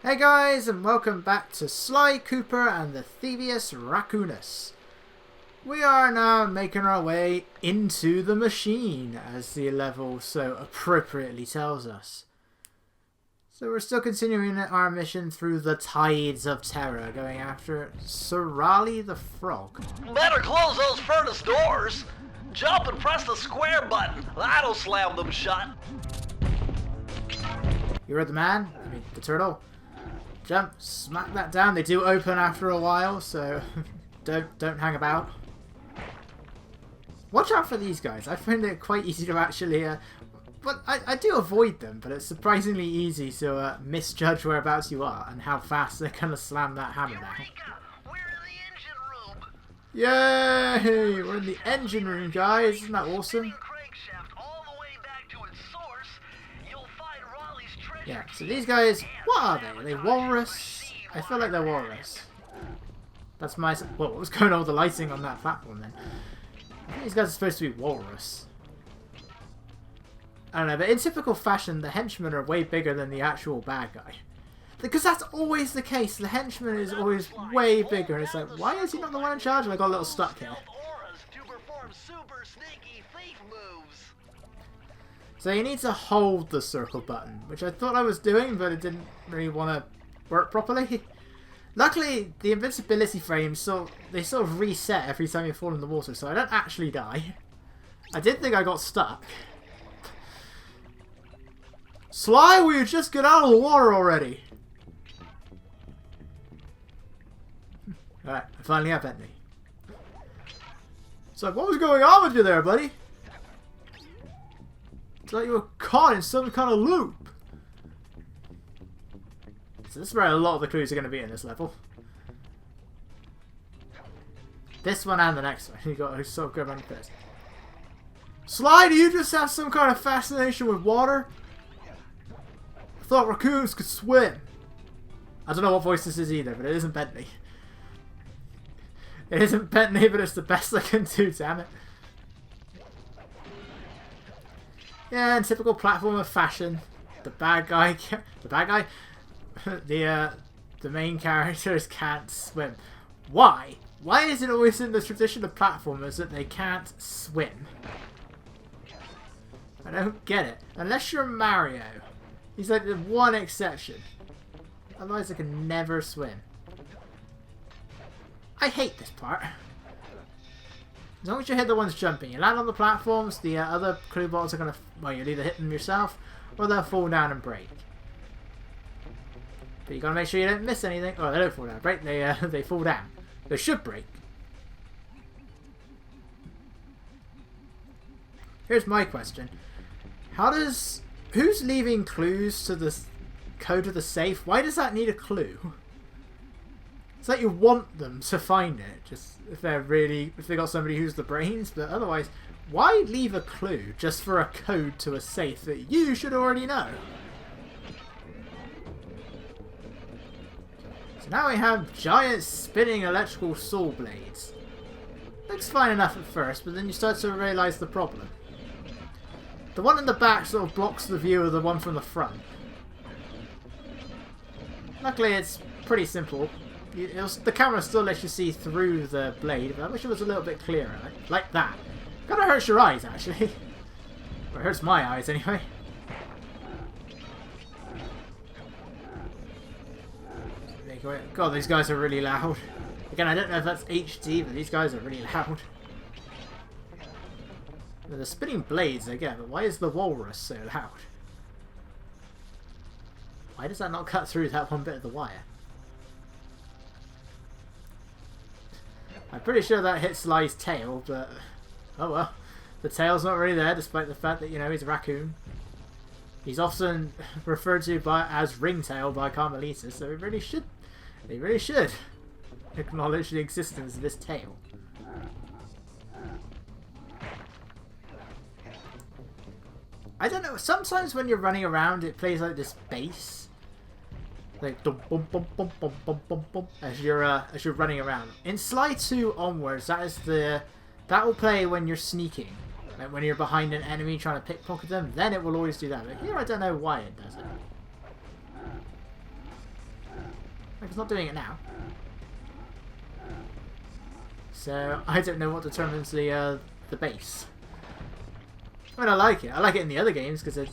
Hey guys, and welcome back to Sly Cooper and the Thievius Raccoonus. We are now making our way into the machine, as the level so appropriately tells us. So we're still continuing our mission through the tides of terror, going after Sir Raleigh the Frog. Better close those furnace doors. Jump and press the square button. That'll slam them shut. You heard the man? I mean, the turtle. Jump, smack that down. They do open after a while, so don't hang about. Watch out for these guys. I find it quite easy to actually, but I do avoid them, but it's surprisingly easy to misjudge whereabouts you are and how fast they're gonna slam that hammer down. We're in the engine room. Yay! We're in the engine room, guys. Isn't that awesome? Crankshaft all the way back to its source. You'll find Raleigh's treasure. Yeah. So these guys, what are they? Are they walrus? I feel like they're walrus. That's my. Whoa, what was going on with the lighting on that platform then? I think these guys are supposed to be walrus. I don't know, but in typical fashion, the henchmen are way bigger than the actual bad guy. Because that's always the case. The henchman is always way bigger. And it's like, why is he not the one in charge? And I got a little stuck here. So you need to hold the circle button, which I thought I was doing, but it didn't really want to work properly. Luckily, the invincibility frames, they sort of reset every time you fall in the water, so I don't actually die. I did think I got stuck. Sly, will you just get out of the water already? Alright, I finally have Bentley. It's like, what was going on with you there, buddy? It's like you were caught in some kind of loop. So this is where a lot of the clues are going to be in this level. This one and the next one. You got to sort of go around first. Sly, do you just have some kind of fascination with water? I thought raccoons could swim. I don't know what voice this is either, but it isn't Bentley. It isn't Bentley, but it's the best I can do, damn it. Yeah, in typical platformer fashion, the main characters can't swim. Why? Why is it always in the tradition of platformers that they can't swim? I don't get it. Unless you're Mario. He's like the one exception. Otherwise I can never swim. I hate this part. As long as you hit the ones jumping, you land on the platforms, the other clue bottles are going to... Well, you'll either hit them yourself, or they'll fall down and break. But you got to make sure you don't miss anything. Oh, they don't fall down and break, they fall down. They should break. Here's my question. Who's leaving clues to the code of the safe? Why does that need a clue? It's like you want them to find it, just if they got somebody who's the brains, but otherwise, why leave a clue just for a code to a safe that you should already know? So now we have giant spinning electrical saw blades. Looks fine enough at first, but then you start to realise the problem. The one in the back sort of blocks the view of the one from the front. Luckily it's pretty simple. The camera still lets you see through the blade, but I wish it was a little bit clearer, like that. Kinda hurts your eyes, actually. Or it hurts my eyes, anyway. God, these guys are really loud. Again, I don't know if that's HD, but these guys are really loud. The spinning blades, again, but why is the walrus so loud? Why does that not cut through that one bit of the wire? I'm pretty sure that hits Sly's tail, but oh well. The tail's not really there, despite the fact that, you know, he's a raccoon. He's often referred to as Ringtail by Carmelita, so they really should acknowledge the existence of this tail. I don't know, sometimes when you're running around it plays like this bass. Like dum bum bum bum bum bum bum bum as you're running around. In Sly 2 onwards, that will play when you're sneaking. Like when you're behind an enemy trying to pickpocket them, then it will always do that. But here I don't know why it does it. Like, it's not doing it now. So, I don't know what determines the base. I mean, I like it. I like it in the other games because it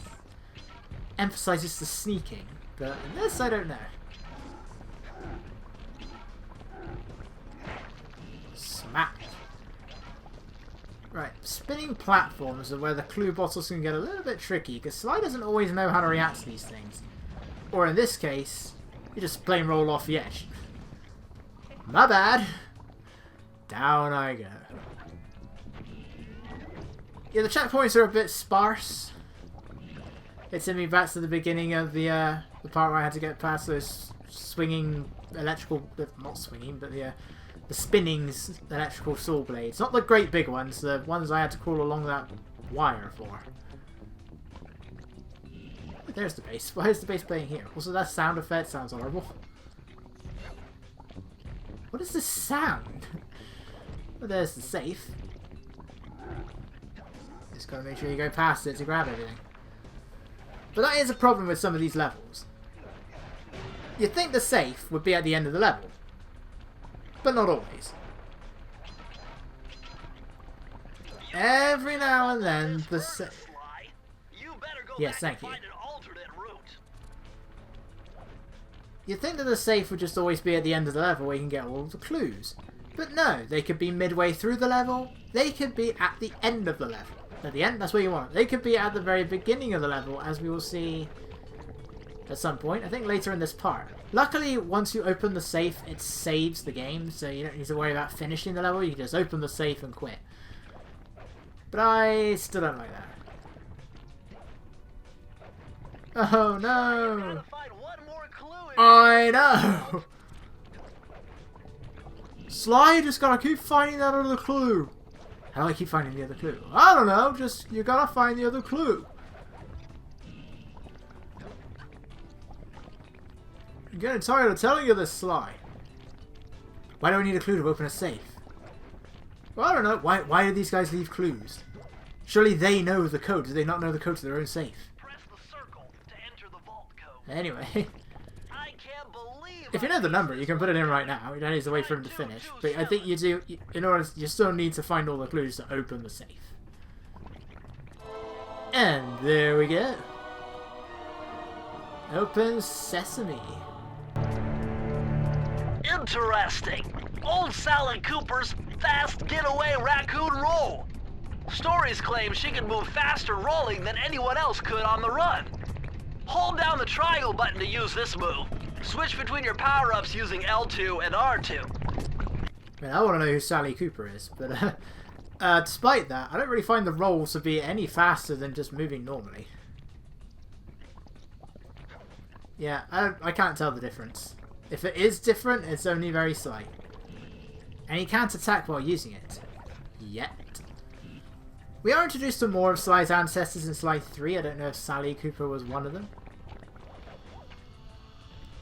emphasizes the sneaking. But in this, I don't know. Smack. Right, spinning platforms are where the clue bottles can get a little bit tricky because Sly doesn't always know how to react to these things. Or in this case, you just plain roll off the edge. My bad. Down I go. Yeah, the checkpoints are a bit sparse. It sent me back to the beginning of the part where I had to get past those swinging electrical, not swinging, but the spinning electrical saw blades. Not the great big ones, the ones I had to crawl along that wire for. There's the bass. Why is the bass playing here? Also, that sound effect sounds horrible. What is this sound? Well, there's the safe. Just gotta make sure you go past it to grab everything. But that is a problem with some of these levels. You'd think the safe would be at the end of the level. But not always. Every now and then the safe... Yes, thank you. You'd think that the safe would just always be at the end of the level where you can get all the clues. But no, they could be midway through the level. They could be at the end of the level. At the end, that's where you want it. They could be at the very beginning of the level, as we will see at some point. I think later in this part. Luckily, once you open the safe, it saves the game, so you don't need to worry about finishing the level. You can just open the safe and quit. But I still don't like that. Oh no! I know! Sly just gotta keep finding that other clue. How do I keep finding the other clue? I don't know, just you gotta find the other clue. I'm getting tired of telling you this, Sly. Why do we need a clue to open a safe? Well, I don't know. Why do these guys leave clues? Surely they know the code. Do they not know the code to their own safe? Press the circle to enter the vault code. Anyway. I can't believe If you know the number, you can put it in right now. You don't need to wait for him to finish. But I think you do, in order, you still need to find all the clues to open the safe. And there we go. Open sesame. Interesting. Old Sally Cooper's fast getaway raccoon roll. Stories claim she can move faster rolling than anyone else could on the run. Hold down the triangle button to use this move. Switch between your power-ups using L2 and R2. Man, I want to know who Sally Cooper is, but despite that, I don't really find the rolls to be any faster than just moving normally. Yeah, I can't tell the difference. If it is different, it's only very slight. And he can't attack while using it. Yet. We are introduced to more of Sly's ancestors in Sly 3. I don't know if Sally Cooper was one of them.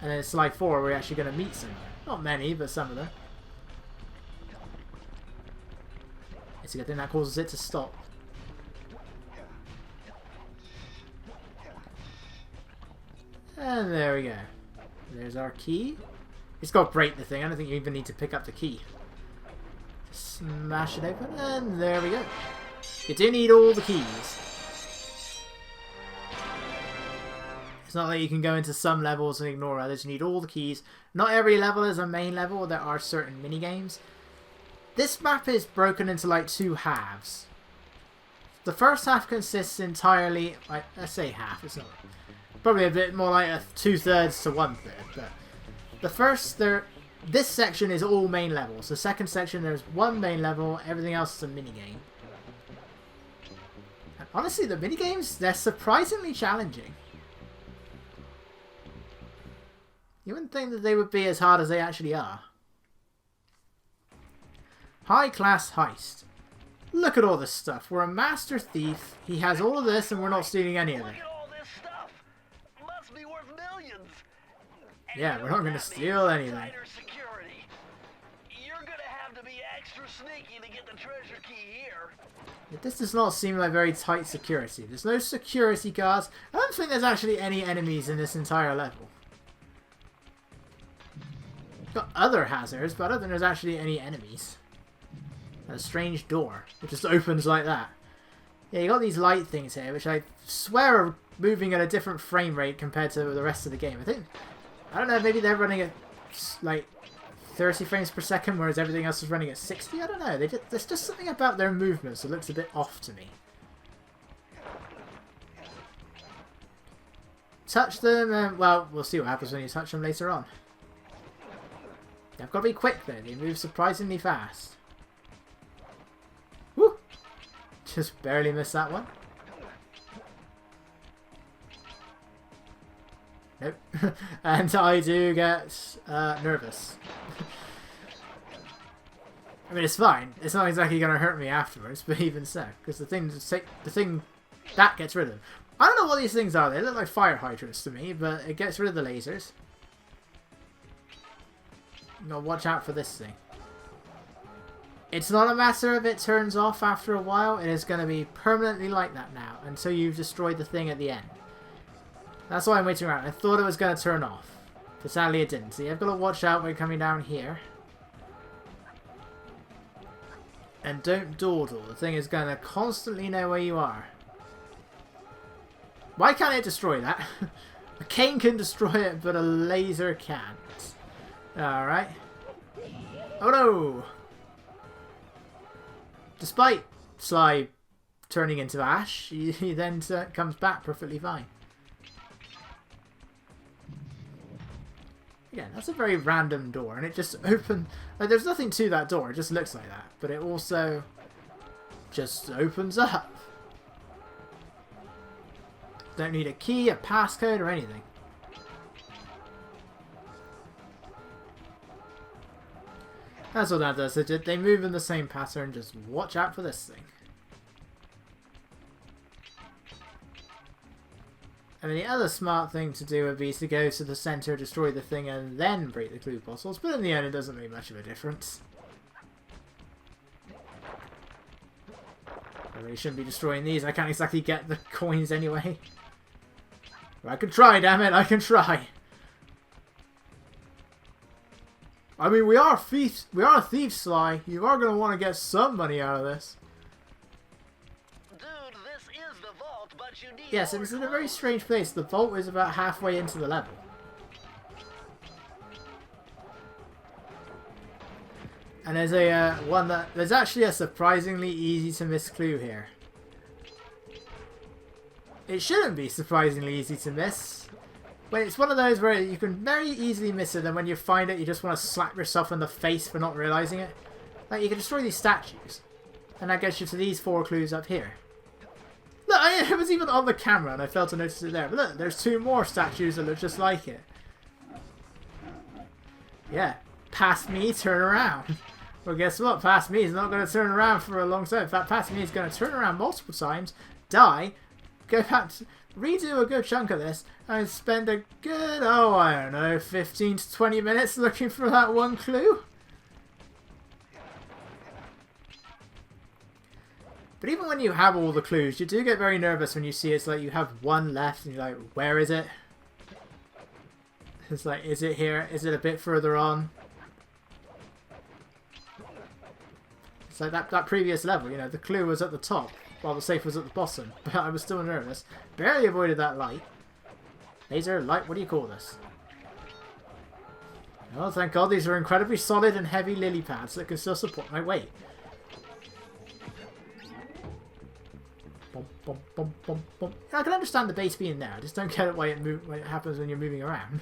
And then in Sly 4 we're actually going to meet some. Not many, but some of them. It's a good thing that causes it to stop. And there we go. There's our key. It's got to break the thing. I don't think you even need to pick up the key. Smash it open, and there we go. You do need all the keys. It's not like you can go into some levels and ignore others. You need all the keys. Not every level is a main level. There are certain mini-games. This map is broken into like two halves. The first half consists entirely, like, let's say half, it's not probably a bit more like a 2/3 to 1/3, but the first this section is all main levels. The second section there's one main level, everything else is a minigame. And honestly, the minigames, they're surprisingly challenging. You wouldn't think that they would be as hard as they actually are. High class heist. Look at all this stuff. We're a master thief. He has all of this and we're not stealing any of it. Look at all this stuff. Must be worth millions. Yeah, we're not going to steal anything. Security. You're going to have to be extra sneaky to get the treasure key here. This does not seem like very tight security. There's no security guards. I don't think there's actually any enemies in this entire level. Got other hazards, but I don't think there's actually any enemies. A strange door. It just opens like that. Yeah, you got these light things here, which I swear are moving at a different frame rate compared to the rest of the game. I don't know, maybe they're running at like 30 frames per second, whereas everything else is running at 60. I don't know. There's just something about their movements that looks a bit off to me. Touch them, and well, we'll see what happens when you touch them later on. I've got to be quick though. They move surprisingly fast. Woo! Just barely missed that one. Nope. And I do get nervous. I mean, it's fine. It's not exactly going to hurt me afterwards, but even so, because the thing that gets rid of them. I don't know what these things are. They look like fire hydrants to me, but it gets rid of the lasers. No, watch out for this thing. It's not a matter of it turns off after a while. It is going to be permanently like that now until you've destroyed the thing at the end. That's why I'm waiting around. I thought it was going to turn off, but sadly it didn't. See, I've got to watch out when coming down here. And don't dawdle. The thing is going to constantly know where you are. Why can't it destroy that? A cane can destroy it, but a laser can't. Alright. Oh no! Despite Sly turning into ash, he then comes back perfectly fine. Again, that's a very random door, and it just opened... Like, there's nothing to that door, it just looks like that. But it also just opens up. Don't need a key, a passcode, or anything. That's what that does. They move in the same pattern. Just watch out for this thing. I mean, the other smart thing to do would be to go to the center, destroy the thing, and then break the clue puzzles. But in the end, it doesn't make much of a difference. I really shouldn't be destroying these. I can't exactly get the coins anyway. But I can try, damn it! I can try. I mean, we are thieves. We are thieves, Sly. You are going to want to get some money out of this. Dude, this is the vault, but you need yes, it's in a very strange place. The vault is about halfway into the level. And there's a there's actually a surprisingly easy to miss clue here. It shouldn't be surprisingly easy to miss. But it's one of those where you can very easily miss it, and when you find it, you just want to slap yourself in the face for not realizing it. Like, you can destroy these statues, and that gets you to these 4 clues up here. Look, it was even on the camera, and I failed to notice it there. But look, there's 2 more statues that look just like it. Yeah, past me, turn around. Well, guess what? Past me is not going to turn around for a long time. In fact, past me is going to turn around multiple times, die, go back to... redo a good chunk of this and spend a good, oh, I don't know, 15 to 20 minutes looking for that one clue. But even when you have all the clues, you do get very nervous when you see it's like you have one left and you're like, where is it? It's like, is it here? Is it a bit further on? It's like that previous level, you know, the clue was at the top while the safe was at the bottom, but I was still nervous. Barely avoided that light. Laser, light, what do you call this? Oh, thank God, these are incredibly solid and heavy lily pads that can still support my weight. Bum, bum, bum, bum, bum. I can understand the base being there, I just don't get it why it happens when you're moving around.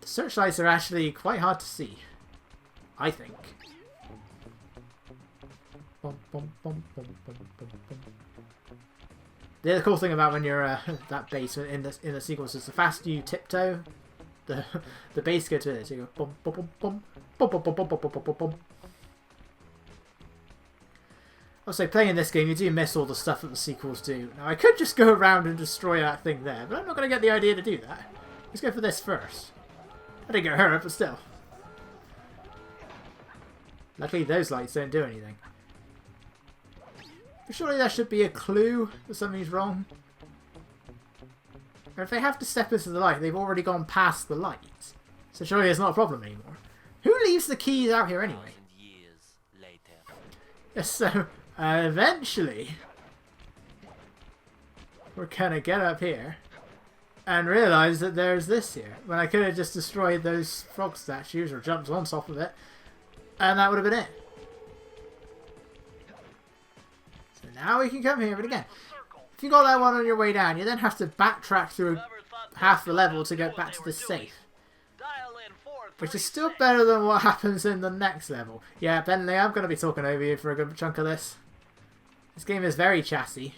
The searchlights are actually quite hard to see, I think. Bum, bum, bum, bum, bum, bum, bum. The other cool thing about when you're that base in the sequence is the faster you tiptoe, the base gets with it. So you go bum bum bum bum bum bum bum bum bum bum bum. Also, playing this game, you do miss all the stuff that the sequels do. Now, I could just go around and destroy that thing there, but I'm not going to get the idea to do that. Let's go for this first. I didn't get hurt, but still. Luckily, those lights don't do anything. But surely there should be a clue that something's wrong. Or if they have to step into the light, they've already gone past the light. So surely it's not a problem anymore. Who leaves the keys out here anyway? So, eventually, we're gonna get up here and realise that there's this here. When I could have just destroyed those frog statues or jumped on top of it, and that would have been it. So now we can come here, but again, if you got that one on your way down, you then have to backtrack through half the level to get back to the safe. Which is still better than what happens in the next level. Yeah, Bentley, I'm going to be talking over you for a good chunk of this. This game is very chatty.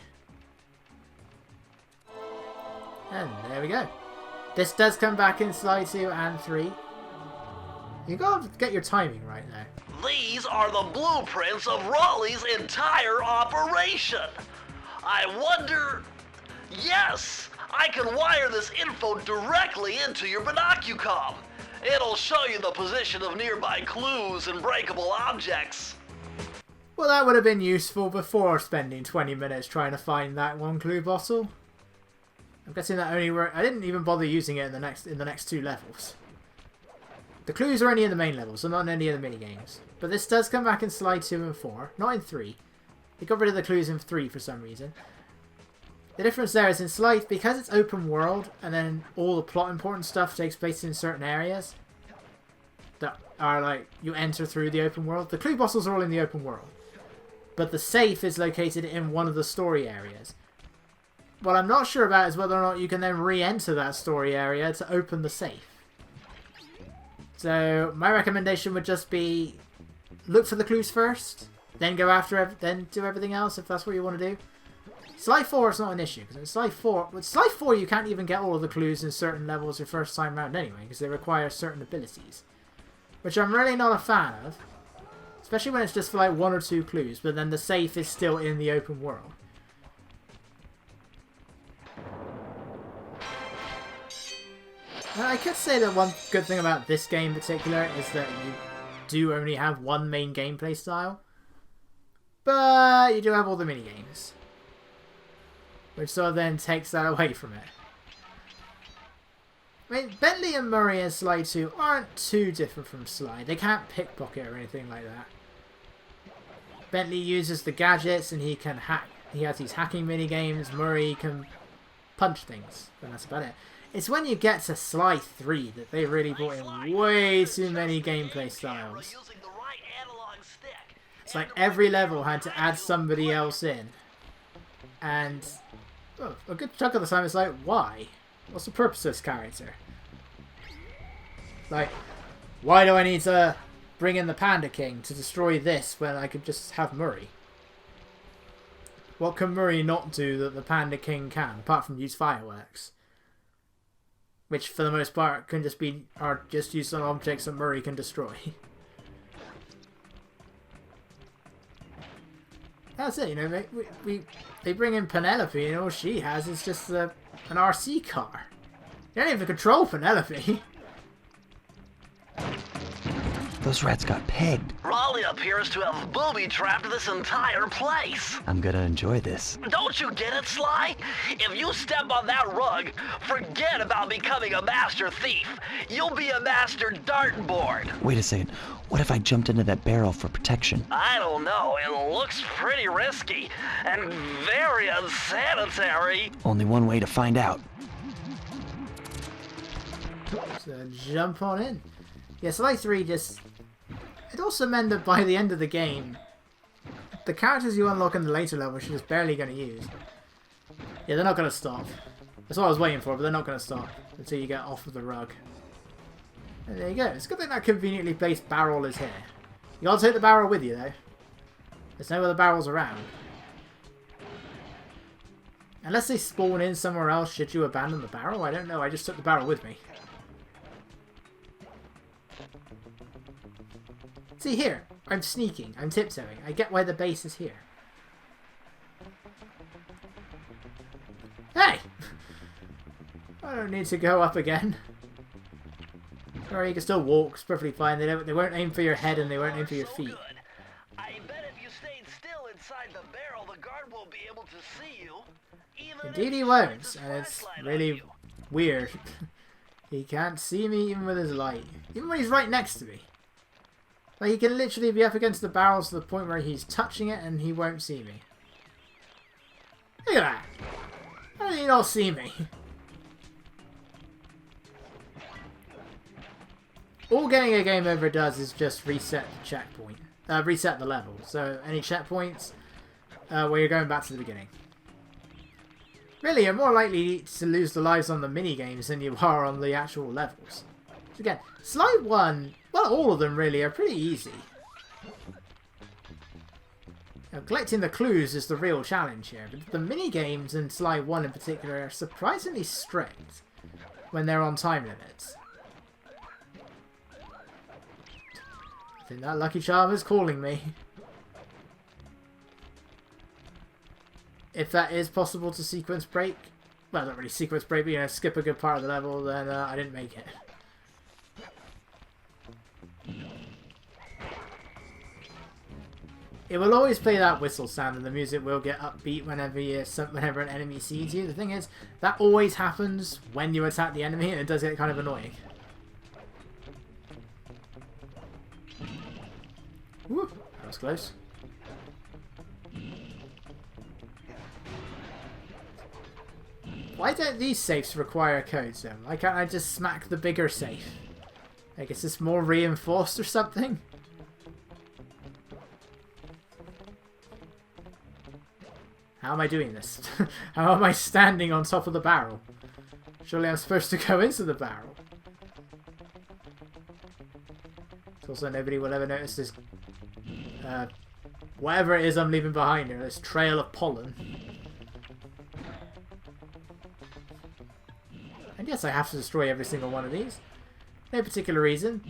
And there we go. This does come back in slide 2 and 3. You got to get your timing right there. These are the blueprints of Raleigh's entire operation. I wonder... Yes! I can wire this info directly into your binocucom. It'll show you the position of nearby clues and breakable objects. Well, that would have been useful before spending 20 minutes trying to find that one clue bottle. I'm guessing that only worked. I didn't even bother using it in the next 2 levels. The clues are only in the main levels, so not in any of the mini games. But this does come back in slide 2 and 4, not in 3. They got rid of the clues in 3 for some reason. The difference there is in slide, because it's open world, and then all the plot important stuff takes place in certain areas that are like, you enter through the open world. The clue bottles are all in the open world. But the safe is located in one of the story areas. What I'm not sure about is whether or not you can then re-enter that story area to open the safe. So my recommendation would just be look for the clues first, then go after then do everything else if that's what you want to do. Slide 4 is not an issue, because in slide 4 you can't even get all of the clues in certain levels your first time round anyway, because they require certain abilities. Which I'm really not a fan of, especially when it's just for like 1 or 2 clues, but then the safe is still in the open world. Now, I could say that one good thing about this game in particular is that you do only have one main gameplay style, but you do have all the minigames. Which sort of then takes that away from it. I mean, Bentley and Murray in Slide 2 aren't too different from Slide. They can't pickpocket or anything like that. Bentley uses the gadgets and he can hack. He has these hacking minigames. Murray can punch things, and that's about it. It's when you get to Slide 3 that they really brought in way too many gameplay styles. It's like every level had to add somebody else in. And well, a good chunk of the time it's like, why? What's the purpose of this character? Like, why do I need to bring in the Panda King to destroy this when I could just have Murray? What can Murray not do that the Panda King can, apart from use fireworks? Which, for the most part, can just be just used on objects that Murray can destroy. That's it, you know, they bring in Penelope and all she has is just an RC car. You don't even control Penelope. Those rats got pegged. Raleigh appears to have booby-trapped this entire place. I'm gonna enjoy this. Don't you get it, Sly? If you step on that rug, forget about becoming a master thief. You'll be a master dartboard. Wait a second. What if I jumped into that barrel for protection? I don't know. It looks pretty risky and very unsanitary. Only one way to find out. So jump on in. Yeah, Slide 3 just... It also meant that by the end of the game, the characters you unlock in the later levels you're just barely going to use. Yeah, they're not going to stop. That's what I was waiting for, but they're not going to stop until you get off of the rug. And there you go. It's a good thing that conveniently placed barrel is here. You got to take the barrel with you, though. There's no other barrels around. Unless they spawn in somewhere else should you abandon the barrel? I don't know. I just took the barrel with me. See here, I'm sneaking, I'm tiptoeing. I get why the base is here. Hey! I don't need to go up again. Or you can still walk, it's perfectly fine. They won't aim for your head and they won't aim for your feet. I bet if you stayed still inside the barrel, the guard won't be able to see you. Indeed he won't, and it's really weird. He can't see me even with his light. Even when he's right next to me. Like, he can literally be up against the barrels to the point where he's touching it and he won't see me. Look at that. How did he not see me? All getting a game over does is just reset the checkpoint. Reset the level. So any checkpoints where you're going back to the beginning. Really, you're more likely to lose the lives on the mini-games than you are on the actual levels. So again, Sly 1, well, all of them really are pretty easy. Now, collecting the clues is the real challenge here, but the mini-games in Sly 1 in particular are surprisingly strict when they're on time limits. I think that Lucky Charm is calling me. If that is possible to sequence break, well, not really sequence break, but you know, skip a good part of the level, then I didn't make it. It will always play that whistle sound, and the music will get upbeat whenever an enemy sees you. The thing is, that always happens when you attack the enemy, and it does get kind of annoying. Woo, that was close. Why don't these safes require codes then? Why can't I just smack the bigger safe? I guess it's more reinforced or something? How am I doing this? How am I standing on top of the barrel? Surely I'm supposed to go into the barrel. Also, nobody will ever notice this whatever it is I'm leaving behind here, this trail of pollen. And yes, I have to destroy every single one of these. No particular reason.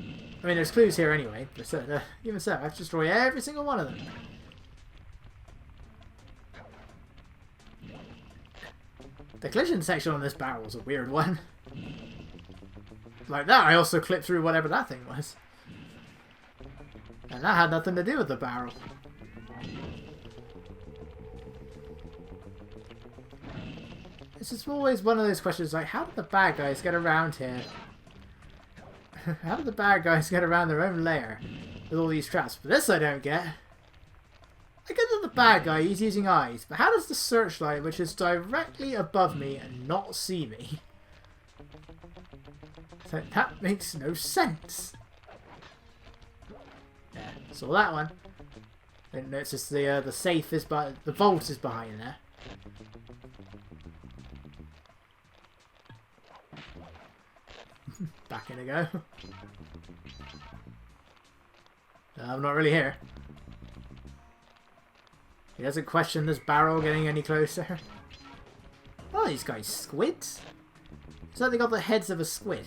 I mean, there's clues here anyway, but even so, I have to destroy every single one of them. The collision section on this barrel is a weird one. Like that, I also clipped through whatever that thing was. And that had nothing to do with the barrel. This is always one of those questions like, how did the bad guys get around here? How did the bad guys get around their own lair with all these traps? But this I don't get. I get that the bad guy, he's using eyes, but how does the searchlight, which is directly above me, and not see me? So that makes no sense. Yeah, saw that one. Didn't notice the safe is the vault is behind there. Back in a go. I'm not really here. He doesn't question this barrel getting any closer. Oh, these guys squids. It's like they got the heads of a squid.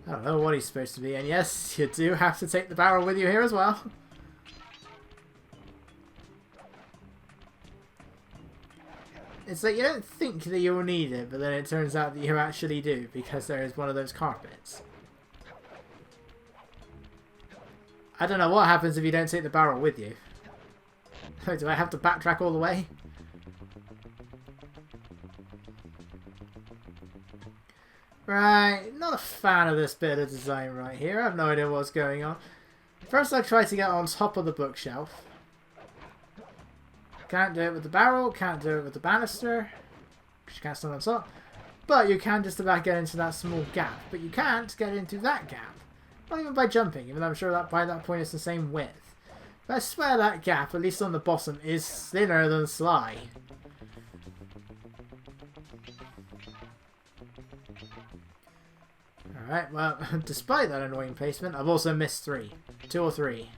I don't know what he's supposed to be, and yes, you do have to take the barrel with you here as well. It's like you don't think that you'll need it, but then it turns out that you actually do, because there is one of those carpets. I don't know what happens if you don't take the barrel with you. Do I have to backtrack all the way? Right, not a fan of this bit of design right here. I have no idea what's going on. First I try to get on top of the bookshelf. Can't do it with the barrel, can't do it with the banister. You can't stand on top. But you can just about get into that small gap. But you can't get into that gap. Not even by jumping, even though I'm sure that by that point it's the same width. But I swear that gap, at least on the bottom, is thinner than Sly. Alright, well, despite that annoying placement, I've also missed 3. 2 or 3.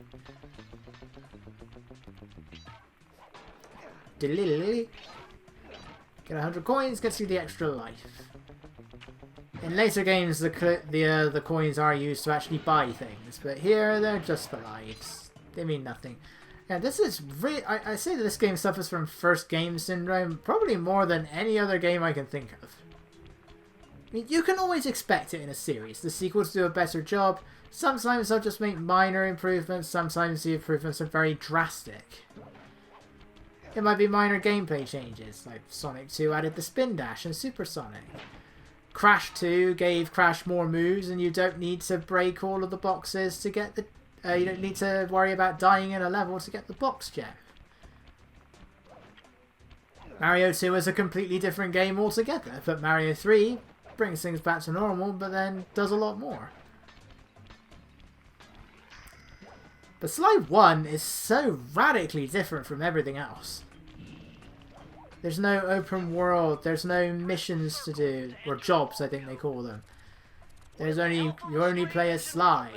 Get 100 coins, gets you the extra life. In later games, the coins are used to actually buy things, but here they're just for lives. They mean nothing. Yeah, this is really... I say that this game suffers from first game syndrome, probably more than any other game I can think of. I mean, you can always expect it in a series. The sequels do a better job. Sometimes they'll just make minor improvements. Sometimes the improvements are very drastic. It might be minor gameplay changes, like Sonic 2 added the spin dash and Supersonic. Crash 2 gave Crash more moves, and you don't need to break all of the boxes to get the... you don't need to worry about dying in a level to get the box gem. Mario 2 is a completely different game altogether, but Mario 3 brings things back to normal, but then does a lot more. But Sly 1 is so radically different from everything else. There's no open world, there's no missions to do, or jobs I think they call them. You only play as Sly.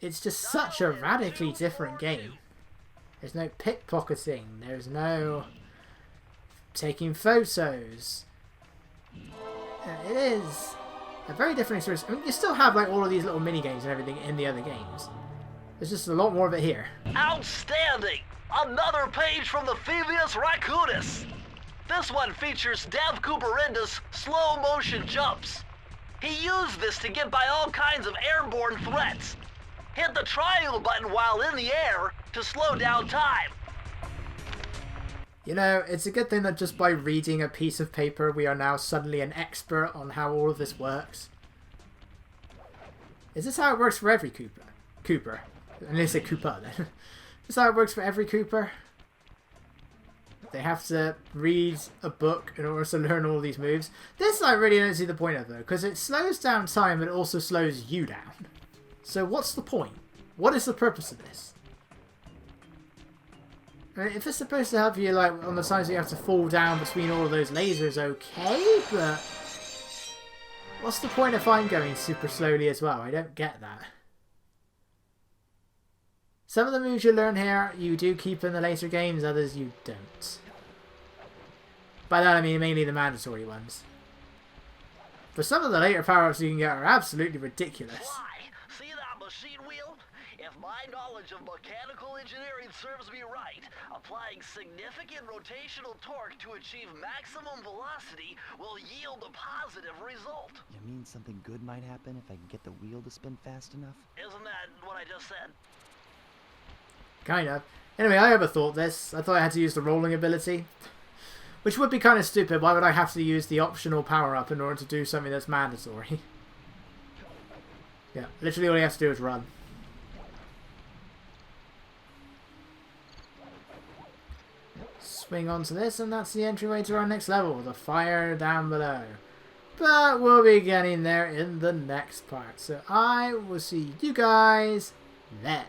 It's just such a radically different game. There's no pickpocketing, there's no taking photos. It is a very different experience. I mean, you still have like all of these little mini games and everything in the other games. There's just a lot more of it here. Outstanding! Another page from the Thievius Raccoonus. This one features Dev Cooperenda's slow motion jumps. He used this to get by all kinds of airborne threats. Hit the triangle button while in the air to slow down time. You know, it's a good thing that just by reading a piece of paper we are now suddenly an expert on how all of this works. Is this how it works for every Cooper? And they say Koopa then. Is this how it works for every Cooper? They have to read a book in order to learn all these moves. This I really don't see the point of though, because it slows down time but it also slows you down. So what's the point? What is the purpose of this? I mean, if it's supposed to help you like on the sides you have to fall down between all of those lasers, okay, but what's the point if I'm going super slowly as well? I don't get that. Some of the moves you learn here you do keep in the later games, others you don't. By that I mean mainly the mandatory ones. But some of the later power-ups you can get are absolutely ridiculous. Why? See that machine wheel? If my knowledge of mechanical engineering serves me right, applying significant rotational torque to achieve maximum velocity will yield a positive result. You mean something good might happen if I can get the wheel to spin fast enough? Isn't that what I just said? Kind of. Anyway, I overthought this. I thought I had to use the rolling ability. Which would be kind of stupid. Why would I have to use the optional power-up in order to do something that's mandatory? Yeah, literally all you have to do is run. Swing onto this, and that's the entryway to our next level, the fire down below. But we'll be getting there in the next part. So I will see you guys then.